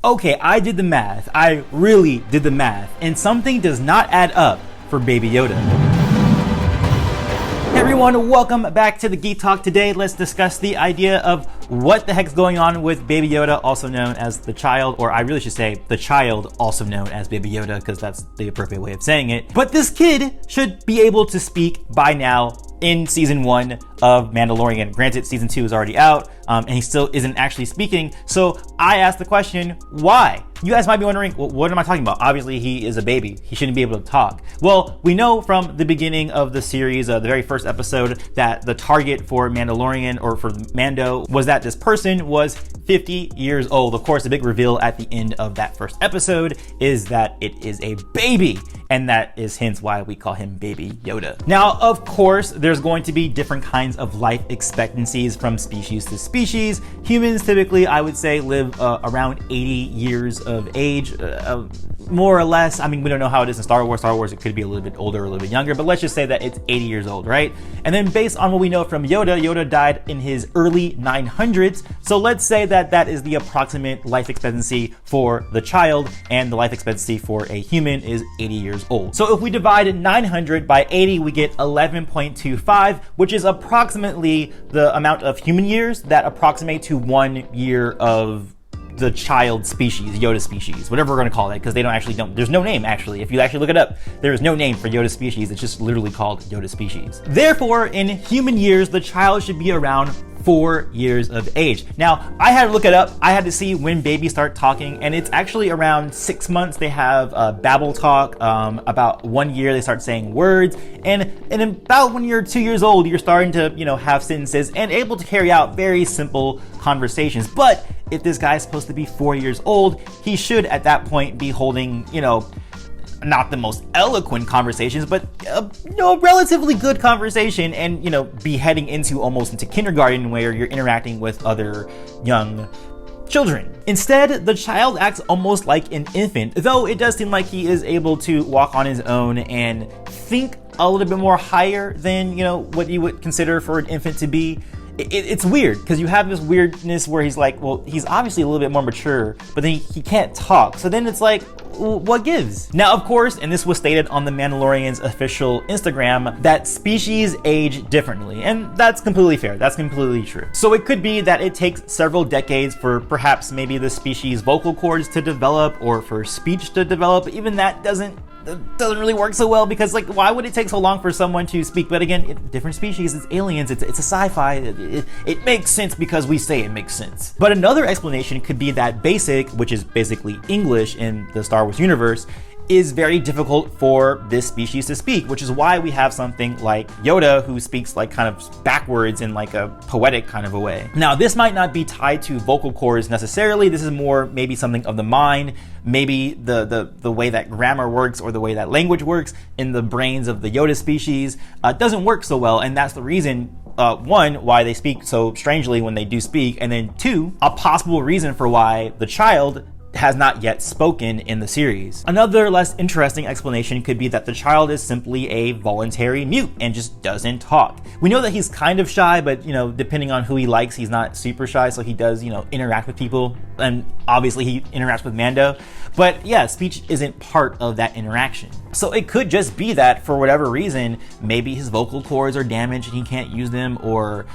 Okay, I did the math. I really did the math. And something does not add up for Baby Yoda. Hey everyone, welcome back to the Geek Talk. Today, let's discuss the idea of what the heck's going on with Baby Yoda, also known as the child, or I really should say the child, also known as Baby Yoda, because that's the appropriate way of saying it. But this kid should be able to speak by now in season 1 of Mandalorian. Granted, season 2 is already out, and he still isn't actually speaking. So I asked the question, why? You guys might be wondering, well, what am I talking about? Obviously, he is a baby. He shouldn't be able to talk. Well, we know from the beginning of the series, the very first episode, that the target for Mandalorian, or for Mando, was that this person was 50 years old. Of course, the big reveal at the end of that first episode is that it is a baby, and that is hence why we call him Baby Yoda. Now, of course, there's going to be different kinds of life expectancies from species to species. Humans typically, I would say, live around 80 years of age, more or less. I mean, we don't know how it is in Star Wars. Star Wars, it could be a little bit older or a little bit younger, but let's just say that it's 80 years old, right? And then based on what we know from Yoda, Yoda died in his early 900s. So let's say that that is the approximate life expectancy for the child, and the life expectancy for a human is 80 years old. So if we divide 900 by 80, we get 11.25, which is approximately the amount of human years that approximate to 1 year of the child species, Yoda species, whatever we're going to call it, because they there's no name actually. If you actually look it up, there is no name for Yoda species. It's just literally called Yoda species. Therefore, in human years, the child should be around 4 years of age. Now, I had to look it up. I had to see when babies start talking, and it's actually around 6 months they have babble talk. About 1 year they start saying words, and about when you're 2 years old, you're starting to, have sentences and able to carry out very simple conversations. But if this guy is supposed to be 4 years old, he should at that point be holding, not the most eloquent conversations, but relatively good conversation, and be heading into kindergarten, where you're interacting with other young children. Instead, the child acts almost like an infant, though it does seem like he is able to walk on his own and think a little bit more higher than what you would consider for an infant to be. It's weird, because you have this weirdness where he's like, well, he's obviously a little bit more mature, but then he can't talk. So then it's like, what gives? Now, of course, and this was stated on the Mandalorian's official Instagram, that species age differently. And that's completely fair. That's completely true. So it could be that it takes several decades for perhaps maybe the species' vocal cords to develop, or for speech to develop. Even that doesn't really work so well, because why would it take so long for someone to speak? But again, different species, it's aliens, it's a sci-fi, it makes sense because we say it makes sense. But another explanation could be that basic, which is basically English in the Star Wars universe, is very difficult for this species to speak, which is why we have something like Yoda, who speaks kind of backwards in a poetic kind of a way. Now, this might not be tied to vocal cords necessarily. This is more maybe something of the mind, maybe the way that grammar works, or the way that language works in the brains of the Yoda species doesn't work so well, and that's the reason, one, why they speak so strangely when they do speak, and then two, a possible reason for why the child has not yet spoken in the series. Another less interesting explanation could be that the child is simply a voluntary mute and just doesn't talk. We know that he's kind of shy, but depending on who he likes, he's not super shy, so he does interact with people, and obviously he interacts with Mando, but yeah, speech isn't part of that interaction. So it could just be that for whatever reason, maybe his vocal cords are damaged and he can't use them, or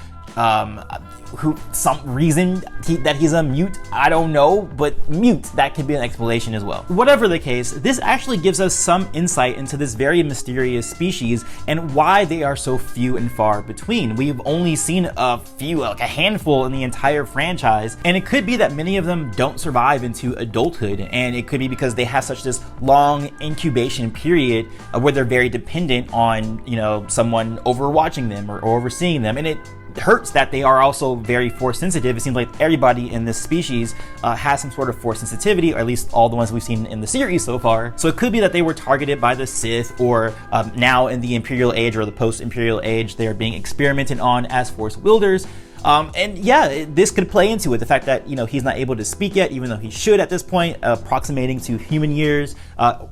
some reason that he's a mute, I don't know, but mute, that could be an explanation as well. Whatever the case, this actually gives us some insight into this very mysterious species and why they are so few and far between. We've only seen a few, a handful in the entire franchise, and it could be that many of them don't survive into adulthood, and it could be because they have such this long incubation period where they're very dependent on, someone overwatching them or overseeing them, and it hurts that they are also very force sensitive. It seems like everybody in this species has some sort of force sensitivity, or at least all the ones we've seen in the series so far. So it could be that they were targeted by the Sith, or now in the Imperial Age or the post-Imperial Age, they are being experimented on as force wielders. And yeah, this could play into it. The fact that, he's not able to speak yet, even though he should at this point, approximating to human years.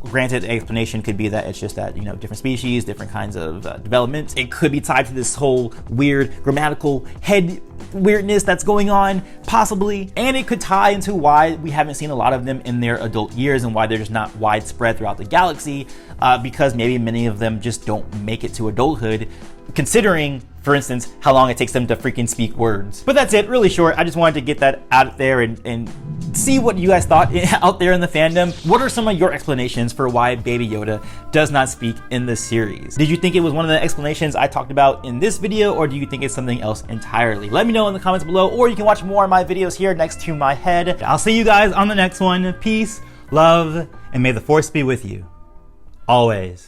Granted, the explanation could be that it's just that, different species, different kinds of development. It could be tied to this whole weird grammatical head weirdness that's going on, possibly. And it could tie into why we haven't seen a lot of them in their adult years and why they're just not widespread throughout the galaxy, because maybe many of them just don't make it to adulthood, considering, for instance, how long it takes them to freaking speak words. But that's it, really short. I just wanted to get that out there and see what you guys thought out there in the fandom. What are some of your explanations for why Baby Yoda does not speak in this series? Did you think it was one of the explanations I talked about in this video, or do you think it's something else entirely? Let me know in the comments below, or you can watch more of my videos here next to my head. I'll see you guys on the next one. Peace, love, and may the Force be with you. Always.